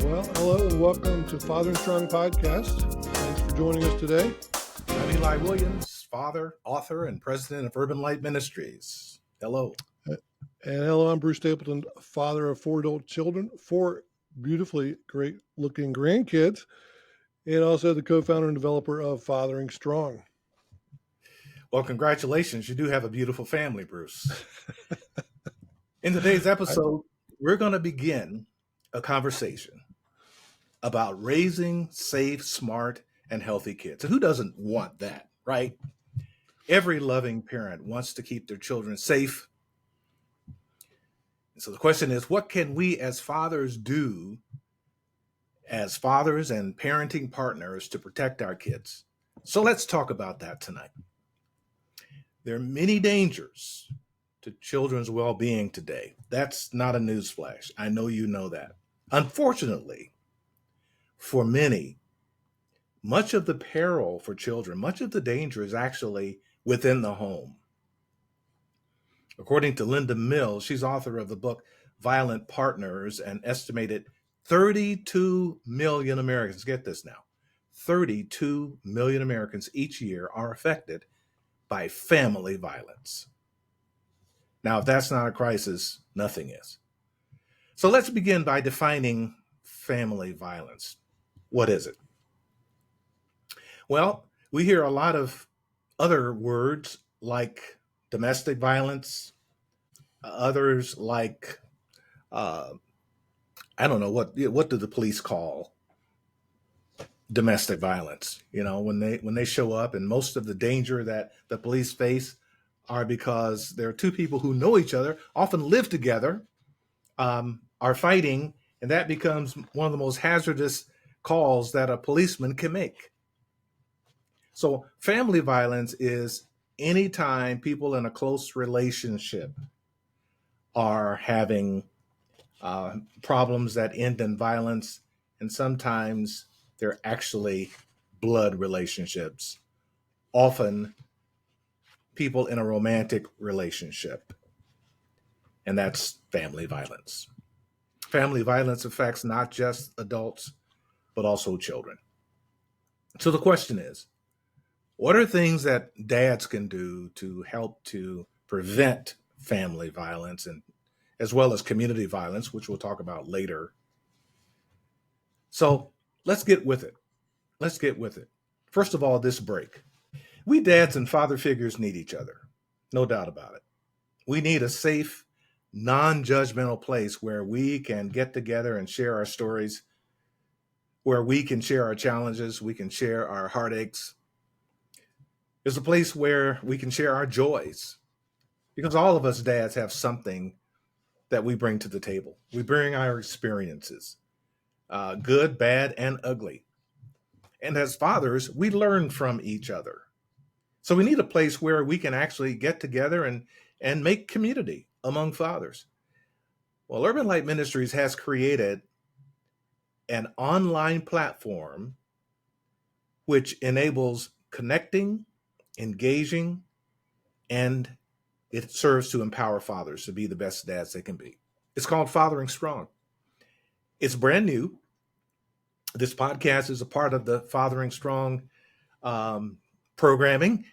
Well, hello and welcome to Father and Strong Podcast. Thanks for joining us today. I'm Eli Williams, father, author, and president of Urban Light Ministries. Hello. And hello, I'm Bruce Stapleton, father of 4 adult children, 4 beautifully great looking grandkids, and also the co-founder and developer of Fathering Strong. Well, congratulations. You do have a beautiful family, Bruce. In today's episode, we're going to begin a conversation about raising safe, smart, and healthy kids. And who doesn't want that, right? Every loving parent wants to keep their children safe. And so the question is, what can we as fathers do as fathers and parenting partners to protect our kids? So let's talk about that tonight. There are many dangers to children's well-being today. That's not a newsflash. I know you know that. Unfortunately, for many, much of the peril for children, much of the danger is actually within the home. According to Linda Mills, she's author of the book Violent Partners, an estimated 32 million Americans, get this now, 32 million Americans each year are affected by family violence. Now, if that's not a crisis, nothing is. So let's begin by defining family violence. What is it? Well, we hear a lot of other words like domestic violence, others like, I don't know, what do the police call domestic violence? You know, when they show up, and most of the danger that the police face are because there are two people who know each other, often live together, are fighting, and that becomes one of the most hazardous calls that a policeman can make. So family violence is anytime people in a close relationship are having problems that end in violence, and sometimes they're actually blood relationships, often people in a romantic relationship, and that's family violence. Family violence affects not just adults, but also children. So the question is, what are things that dads can do to help to prevent family violence, and as well as community violence, which we'll talk about later? So let's get with it. First of all, this break. We dads and father figures need each other, no doubt about it. We need a safe, non-judgmental place where we can get together and share our stories, where we can share our challenges, we can share our heartaches. There's a place where we can share our joys, because all of us dads have something that we bring to the table. We bring our experiences, good, bad, and ugly. And as fathers, we learn from each other. So we need a place where we can actually get together and make community among fathers. Well, Urban Light Ministries has created an online platform which enables connecting, engaging, and it serves to empower fathers to be the best dads they can be. It's called Fathering Strong. It's brand new. This podcast is a part of the Fathering Strong programming.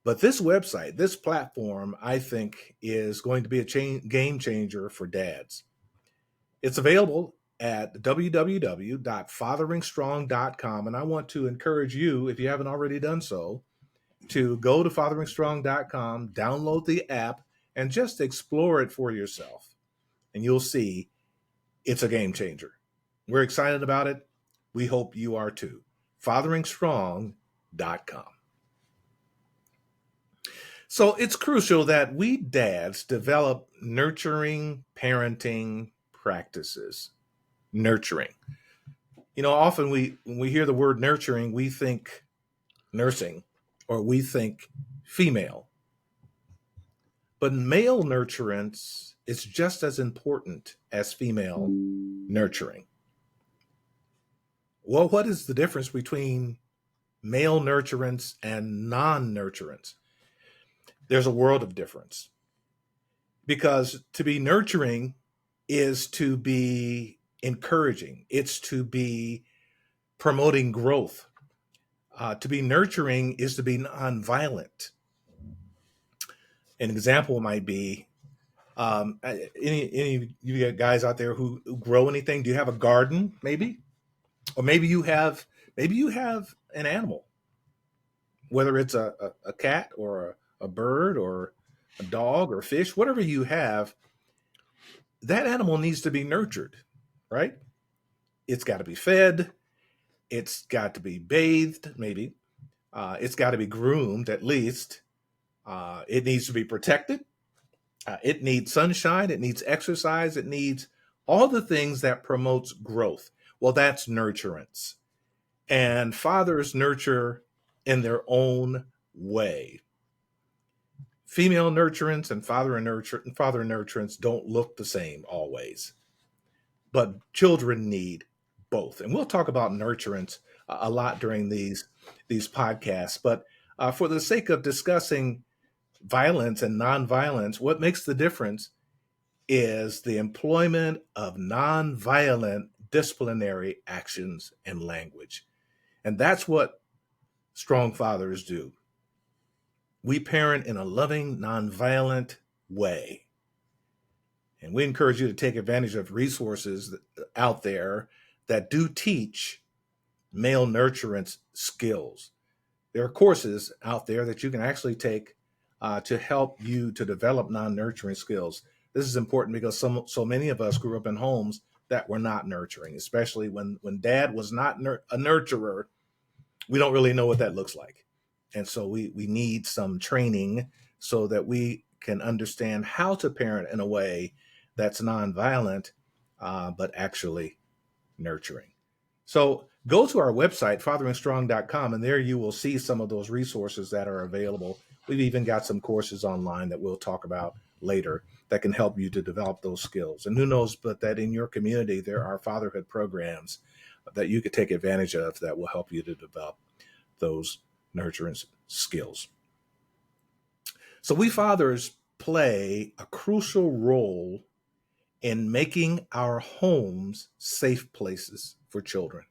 But this website, this platform, I think is going to be a game changer for dads. It's available at www.fatheringstrong.com. And I want to encourage you, if you haven't already done so, to go to fatheringstrong.com, download the app, and just explore it for yourself. And you'll see it's a game changer. We're excited about it. We hope you are too. fatheringstrong.com. So it's crucial that we dads develop nurturing parenting practices. Nurturing. You know, often when we hear the word nurturing, we think nursing, or we think female. But male nurturance is just as important as female nurturing. Well, what is the difference between male nurturance and non-nurturance? There's a world of difference. Because to be nurturing is to be encouraging. It's to be promoting growth. To be nurturing is to be nonviolent. An example might be any of you guys out there who grow anything. Do you have a garden, maybe, or maybe you have an animal, whether it's a cat or a bird or a dog or fish, whatever you have. That animal needs to be nurtured, right? It's got to be fed. It's got to be bathed, maybe. It's got to be groomed at least. It needs to be protected. It needs sunshine. It needs exercise. It needs all the things that promotes growth. Well, that's nurturance. And fathers nurture in their own way. Female nurturance and father nurturance don't look the same always, but children need both. And we'll talk about nurturance a lot during these podcasts. But for the sake of discussing violence and nonviolence, what makes the difference is the employment of nonviolent disciplinary actions and language. And that's what strong fathers do. We parent in a loving, nonviolent way. And we encourage you to take advantage of resources out there that do teach male nurturance skills. There are courses out there that you can actually take to help you to develop non-nurturing skills. This is important because so many of us grew up in homes that were not nurturing, especially when dad was not a nurturer. We don't really know what that looks like. And so we need some training so that we can understand how to parent in a way that's nonviolent, but actually nurturing. So go to our website, fatheringstrong.com, and there you will see some of those resources that are available. We've even got some courses online that we'll talk about later that can help you to develop those skills. And who knows, but that in your community, there are fatherhood programs that you could take advantage of that will help you to develop those nurturance skills. So we fathers play a crucial role in making our homes safe places for children,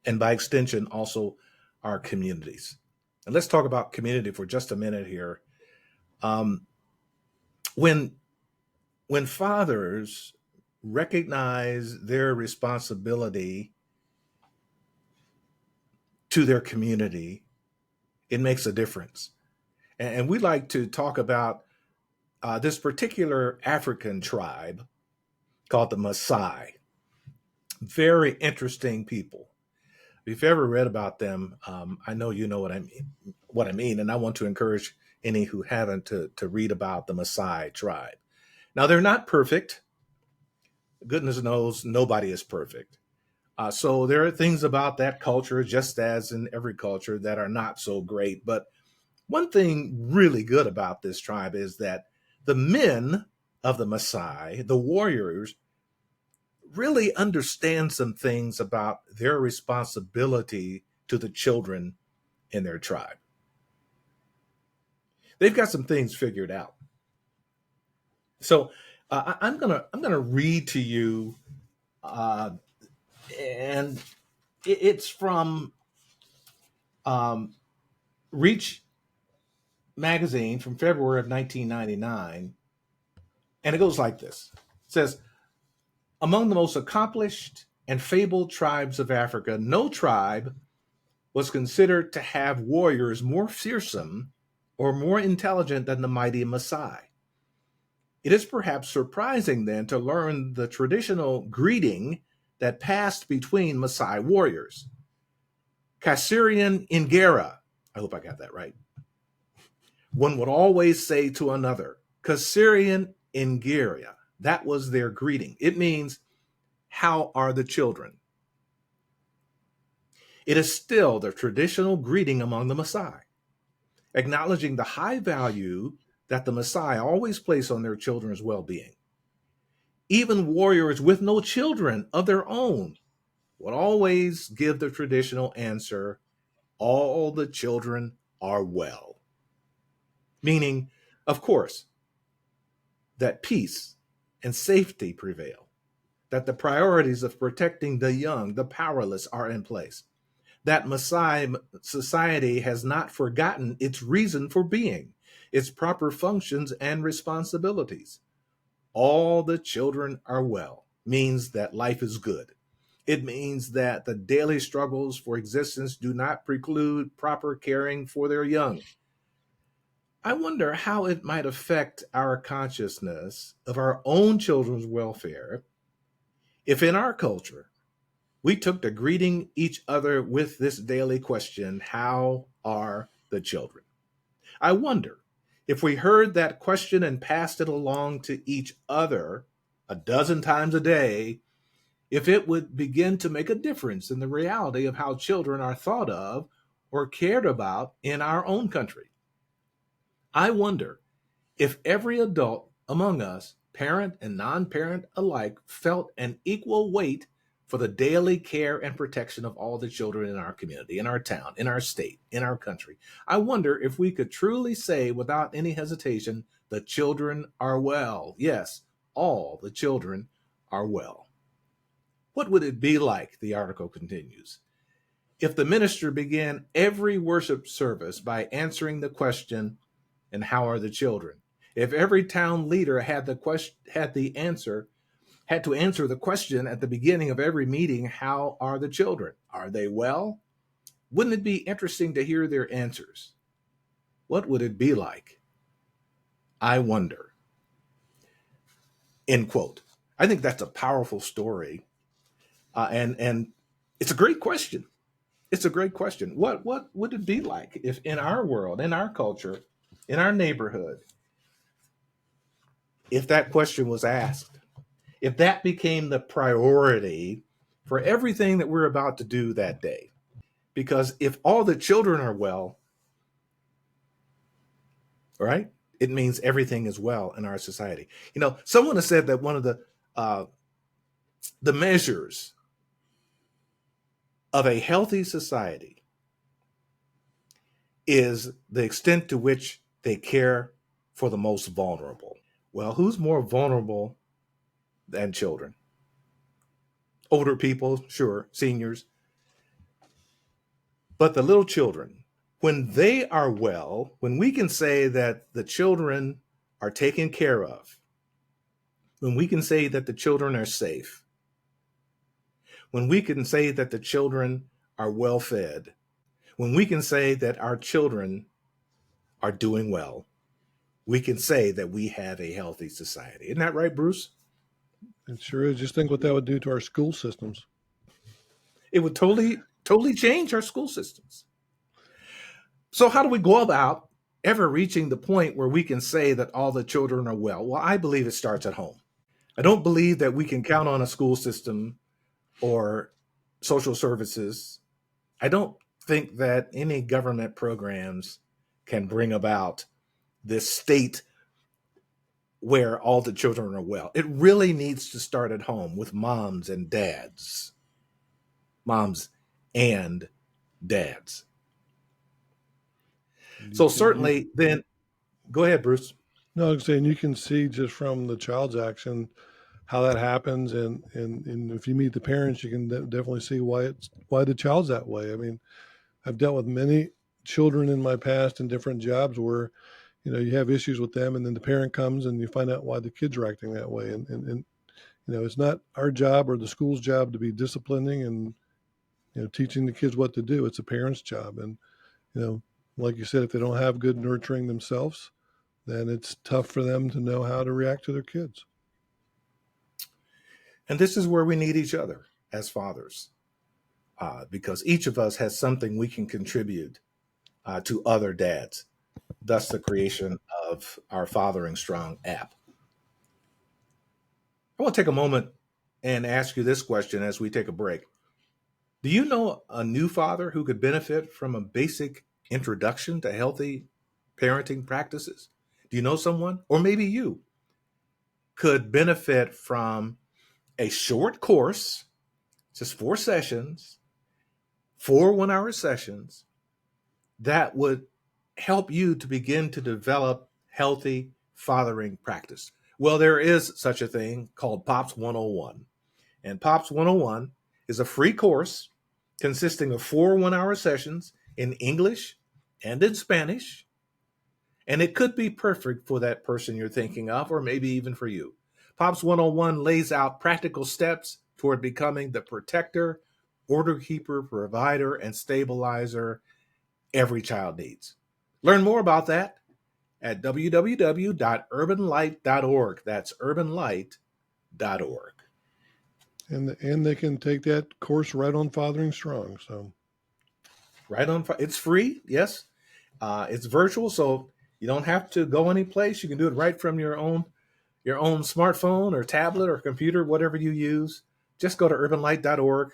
and by extension, also our communities. And let's talk about community for just a minute here. When fathers recognize their responsibility to their community, it makes a difference. And we like to talk about this particular African tribe called the Maasai. Very interesting people. If you've ever read about them, I know you know what I mean, and I want to encourage any who haven't to read about the Maasai tribe. Now, they're not perfect. Goodness knows nobody is perfect. So there are things about that culture, just as in every culture, that are not so great. But one thing really good about this tribe is that the men of the Maasai, the warriors, really understand some things about their responsibility to the children in their tribe. They've got some things figured out. So I'm gonna read to you, and it's from Reach magazine from February of 1999, and it goes like this. It says, among the most accomplished and fabled tribes of Africa, no tribe was considered to have warriors more fearsome or more intelligent than the mighty Maasai. It is perhaps surprising then to learn the traditional greeting that passed between Maasai warriors. Kasirian Ingera, I hope I got that right. One would always say to another, Kasirian Ingera. That was their greeting. It means, how are the children? It is still the traditional greeting among the Maasai, acknowledging the high value that the Maasai always place on their children's well-being. Even warriors with no children of their own would always give the traditional answer, all the children are well. Meaning, of course, that peace and safety prevail. that the priorities of protecting the young, the powerless, are in place, that Maasai society has not forgotten its reason for being, its proper functions and responsibilities. All the children are well means that life is good. It means that the daily struggles for existence do not preclude proper caring for their young. I wonder how it might affect our consciousness of our own children's welfare if in our culture we took to greeting each other with this daily question: how are the children? I wonder if we heard that question and passed it along to each other a dozen times a day, if it would begin to make a difference in the reality of how children are thought of or cared about in our own country. I wonder if every adult among us, parent and non parent alike, felt an equal weight for the daily care and protection of all the children in our community, in our town, in our state, in our country. I wonder if we could truly say without any hesitation, the children are well. Yes, all the children are well. What would it be like, the article continues, if the minister began every worship service by answering the question, and how are the children? If every town leader had to answer the question at the beginning of every meeting, how are the children? Are they well? Wouldn't it be interesting to hear their answers? What would it be like? I wonder. End quote. I think that's a powerful story, and it's a great question. It's a great question. What would it be like if in our world, in our culture, in our neighborhood, if that question was asked, if that became the priority for everything that we're about to do that day? Because if all the children are well, right, it means everything is well in our society. Someone has said that one of the measures of a healthy society is the extent to which they care for the most vulnerable. Well, who's more vulnerable than children? Older people, sure, seniors, but the little children, when they are well, when we can say that the children are taken care of, when we can say that the children are safe, when we can say that the children are well fed, when we can say that our children are doing well, we can say that we have a healthy society. Isn't that right, Bruce? It sure is. Just think what that would do to our school systems. It would totally change our school systems. So how do we go about ever reaching the point where we can say that all the children are well? Well, I believe it starts at home. I don't believe that we can count on a school system or social services. I don't think that any government programs can bring about this state where all the children are well. It really needs to start at home with moms and dads. Moms and dads. So certainly then, go ahead, Bruce. No, I'm saying you can see just from the child's action how that happens, and if you meet the parents, you can definitely see why the child's that way. I mean, I've dealt with many children in my past in different jobs where you have issues with them, and then the parent comes and you find out why the kids are acting that way, and it's not our job or the school's job to be disciplining and teaching the kids what to do. It's a parent's job, and like you said, if they don't have good nurturing themselves, then it's tough for them to know how to react to their kids. And this is where we need each other as fathers, because each of us has something we can contribute to other dads, thus the creation of our Fathering Strong app. I want to take a moment and ask you this question as we take a break. Do you know a new father who could benefit from a basic introduction to healthy parenting practices? Do you know someone? Or maybe you could benefit from a short course, just 4 sessions, 4 1-hour sessions that would help you to begin to develop healthy fathering practice. Well, there is such a thing called Pops 101. And Pops 101 is a free course consisting of 4 1-hour sessions in English and in Spanish. And it could be perfect for that person you're thinking of, or maybe even for you. Pops 101 lays out practical steps toward becoming the protector, order keeper, provider, and stabilizer every child needs. Learn more about that at www.urbanlight.org. That's urbanlight.org. And they can take that course right on Fathering Strong. So Right on. It's free. Yes. It's virtual, so you don't have to go any place. You can do it right from your own smartphone or tablet or computer, whatever you use. Just go to urbanlight.org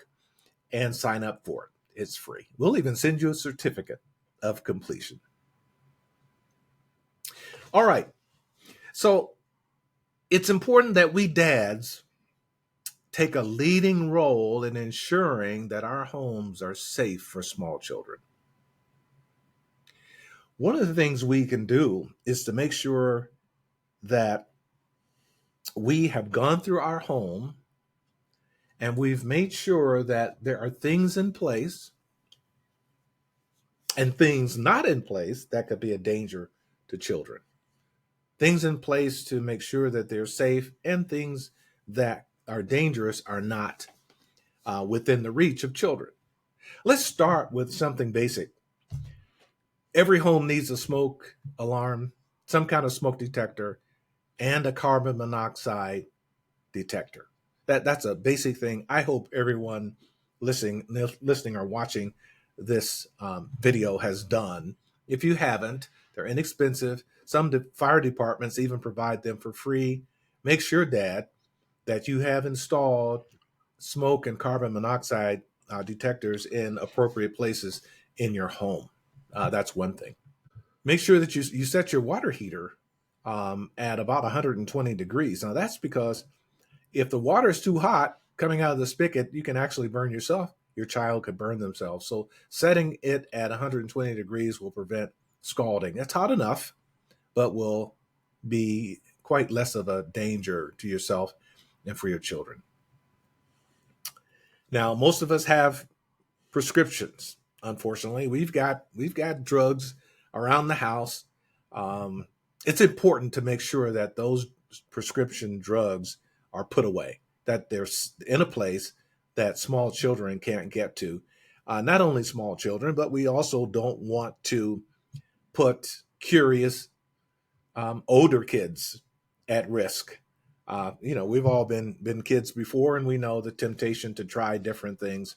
and sign up for it. It's free. We'll even send you a certificate of completion. All right. So it's important that we dads take a leading role in ensuring that our homes are safe for small children. One of the things we can do is to make sure that we have gone through our home and we've made sure that there are things in place and things not in place that could be a danger to children. Things in place to make sure that they're safe, and things that are dangerous are not within the reach of children. Let's start with something basic. Every home needs a smoke alarm, some kind of smoke detector, and a carbon monoxide detector. That's a basic thing. I hope everyone listening or watching this video has done. If you haven't, they're inexpensive. Some fire departments even provide them for free. Make sure, Dad, that you have installed smoke and carbon monoxide detectors in appropriate places in your home. That's one thing. Make sure that you set your water heater at about 120 degrees. Now, that's because if the water is too hot coming out of the spigot, you can actually burn yourself. Your child could burn themselves. So setting it at 120 degrees will prevent scalding. It's hot enough, but will be quite less of a danger to yourself and for your children. Now, most of us have prescriptions. Unfortunately, we've got drugs around the house. Um, it's important to make sure that those prescription drugs are put away, that they're in a place that small children can't get to. Not only small children, but we also don't want to put curious older kids at risk. We've all been kids before, and we know the temptation to try different things.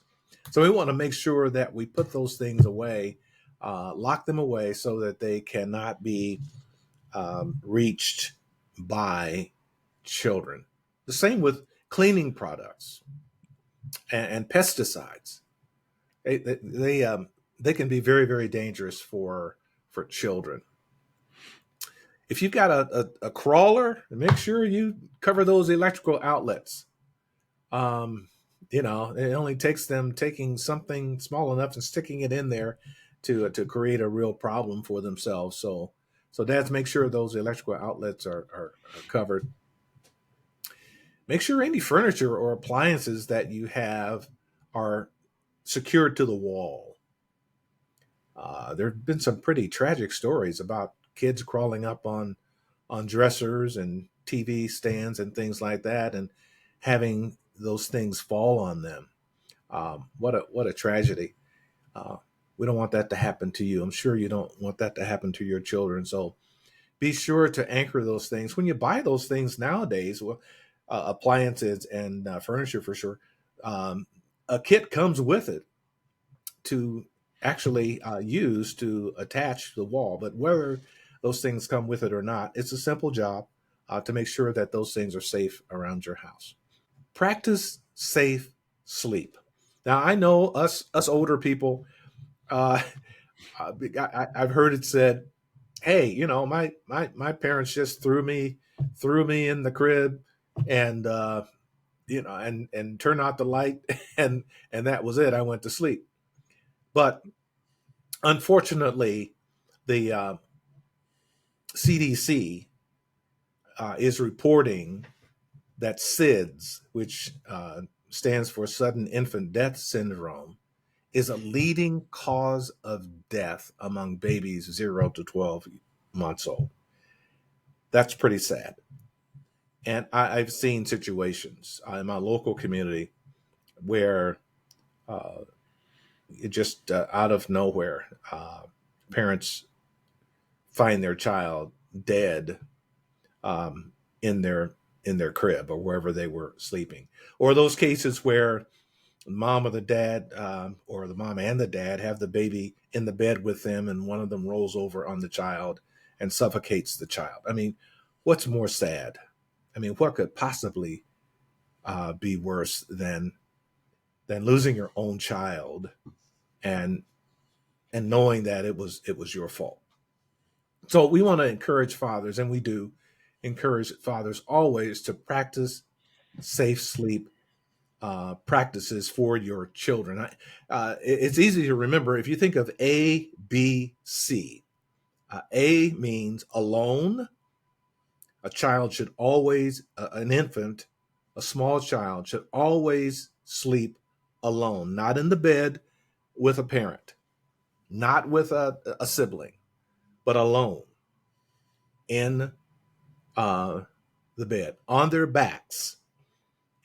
So we want to make sure that we put those things away, lock them away so that they cannot be reached by children. The same with cleaning products and pesticides. They can be very, very dangerous for children. If you've got a crawler, make sure you cover those electrical outlets. Um, it only takes them taking something small enough and sticking it in there to create a real problem for themselves. So dads, make sure those electrical outlets are covered. Make sure any furniture or appliances that you have are secured to the wall. There have been some pretty tragic stories about kids crawling up on dressers and TV stands and things like that, and having those things fall on them. What a tragedy! We don't want that to happen to you. I'm sure you don't want that to happen to your children. So be sure to anchor those things when you buy those things nowadays. Well, appliances and furniture for sure. A kit comes with it to actually use to attach the wall. But whether those things come with it or not, it's a simple job to make sure that those things are safe around your house. Practice safe sleep. Now, I know us older people. Uh, I've heard it said, "Hey, my parents just threw me in the crib, and and turned out the light, and that was it. I went to sleep." But unfortunately, the CDC is reporting that SIDS, which stands for sudden infant death syndrome, is a leading cause of death among babies 0 to 12 months old. That's pretty sad. And I've seen situations in my local community where uh, it just out of nowhere, parents find their child dead um, in their crib or wherever they were sleeping, or those cases where mom or the dad or the mom and the dad have the baby in the bed with them, and one of them rolls over on the child and suffocates the child. I mean, what's more sad? I mean, what could possibly be worse than losing your own child and knowing that it was your fault? So we want to encourage fathers, and we do encourage fathers always to practice safe sleep practices for your children. It's easy to remember if you think of A, B, C. A means alone. A child should always, an infant, a small child should always sleep alone, not in the bed with a parent, not with a sibling, but alone in the bed on their backs.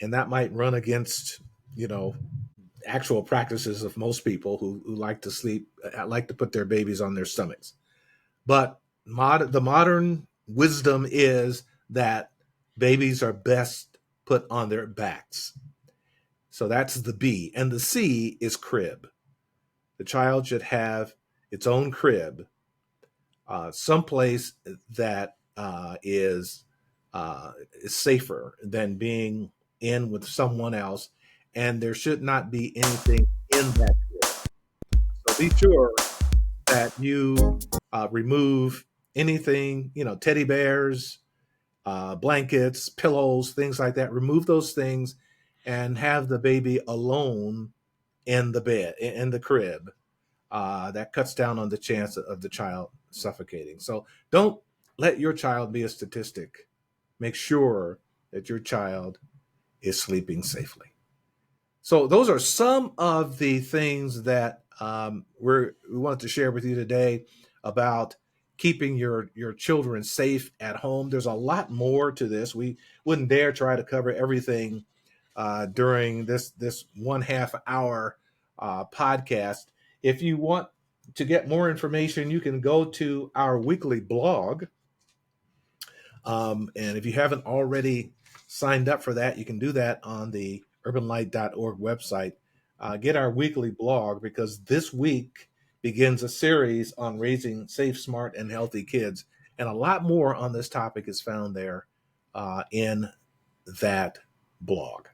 And that might run against, you know, actual practices of most people who like to sleep, like to put their babies on their stomachs. But the modern wisdom is that babies are best put on their backs. So that's the B. And the C is crib. The child should have its own crib, someplace that is safer than being in with someone else, and there should not be anything in that crib. So be sure that you remove anything, teddy bears, blankets, pillows, things like that. Remove those things and have the baby alone in the bed, in the crib. That cuts down on the chance of the child suffocating. So don't let your child be a statistic. Make sure that your child is sleeping safely. So those are some of the things that we wanted to share with you today about keeping your children safe at home. There's a lot more to this. We wouldn't dare try to cover everything during this 1/2 hour podcast. If you want to get more information, you can go to our weekly blog. And if you haven't already signed up for that, you can do that on the urbanlight.org website. Get our weekly blog, because this week begins a series on raising safe, smart, and healthy kids. And a lot more on this topic is found there in that blog.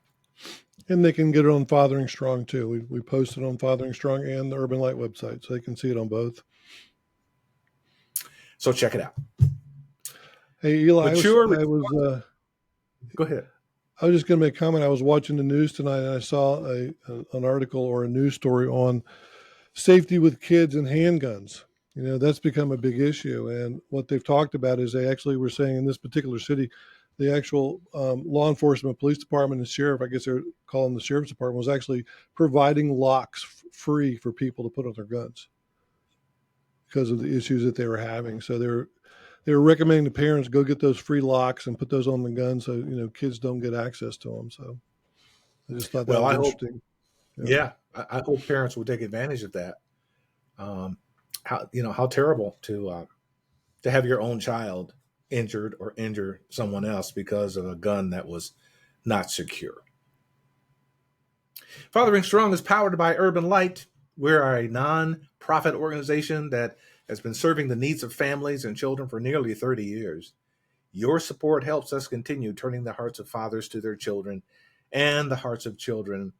And they can get it on Fathering Strong too. We post it on Fathering Strong and the Urban Light website, so they can see it on both. So check it out. Hey, Eli, Go ahead. I was just going to make a comment. I was watching the news tonight, and I saw an article or a news story on safety with kids and handguns. That's become a big issue. And what they've talked about is they actually were saying in this particular city, the actual law enforcement, police department, and sheriff, I guess they're calling the sheriff's department, was actually providing locks free for people to put on their guns because of the issues that they were having. So they were recommending the parents go get those free locks and put those on the gun so kids don't get access to them. So I just thought that was interesting. I hope parents will take advantage of that. How terrible to have your own child injured or injure someone else because of a gun that was not secure. Fathering Strong is powered by Urban Light. We're a non-profit organization that has been serving the needs of families and children for nearly 30 years. Your support helps us continue turning the hearts of fathers to their children and the hearts of children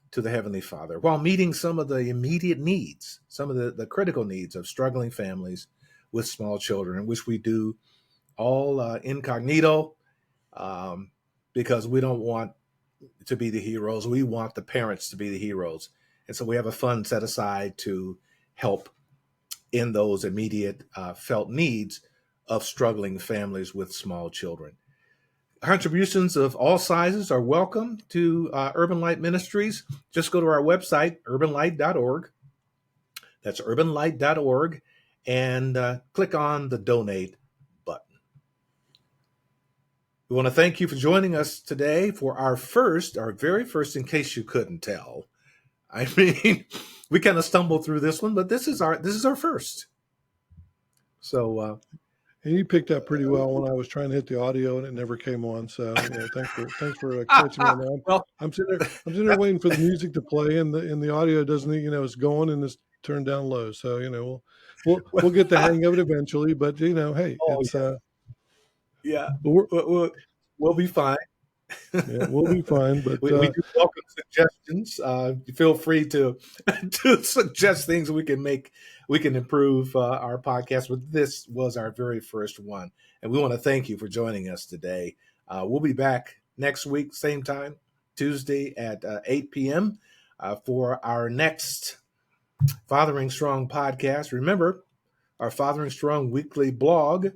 to the Heavenly Father, while meeting some of the immediate needs, some of the critical needs of struggling families with small children, which we do all incognito because we don't want to be the heroes. We want the parents to be the heroes. And so we have a fund set aside to help in those immediate felt needs of struggling families with small children. Contributions of all sizes are welcome to Urban Light Ministries. Just go to our website, urbanlight.org. That's urbanlight.org, and click on the donate button. We want to thank you for joining us today for our very first, in case you couldn't tell. I mean, we kind of stumbled through this one, but this is our first. So, and you picked up pretty well when I was trying to hit the audio and it never came on. So thanks for catching me on that. well, I'm sitting there waiting for the music to play, and the audio doesn't, it's going and it's turned down low. So we'll get the hang of it eventually. But hey, oh it's yeah, we're, we'll be fine. yeah, we'll be fine. But we do welcome suggestions. Feel free to to suggest things we can improve our podcast. But this was our very first one, and we want to thank you for joining us today. We'll be back next week, same time, Tuesday at 8 p.m. For our next Fathering Strong podcast. Remember, our Fathering Strong weekly blog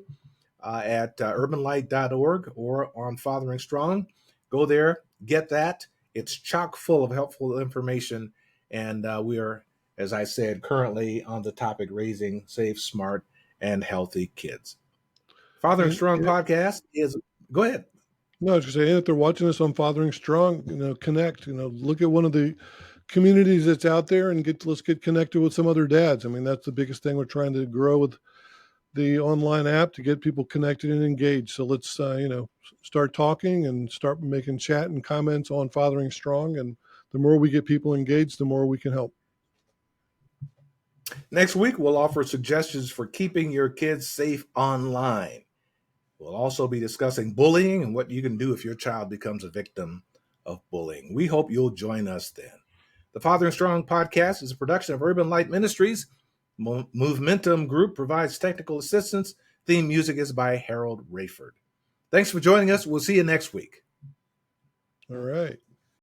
at urbanlight.org or on Fathering Strong. Go there, get that. It's chock full of helpful information. And we are, as I said, currently on the topic raising safe, smart, and healthy kids. Fathering Strong podcast is, go ahead. No, I was going to say, and if they're watching us on Fathering Strong, connect, look at one of the communities that's out there and let's get connected with some other dads. I mean, that's the biggest thing we're trying to grow with the online app, to get people connected and engaged. So let's, start talking and start making chat and comments on Fathering Strong. And the more we get people engaged, the more we can help. Next week, we'll offer suggestions for keeping your kids safe online. We'll also be discussing bullying and what you can do if your child becomes a victim of bullying. We hope you'll join us then. The Fathering Strong podcast is a production of Urban Light Ministries. Momentum Group provides technical assistance. Theme music is by Harold Rayford. Thanks for joining us. We'll see you next week. All right.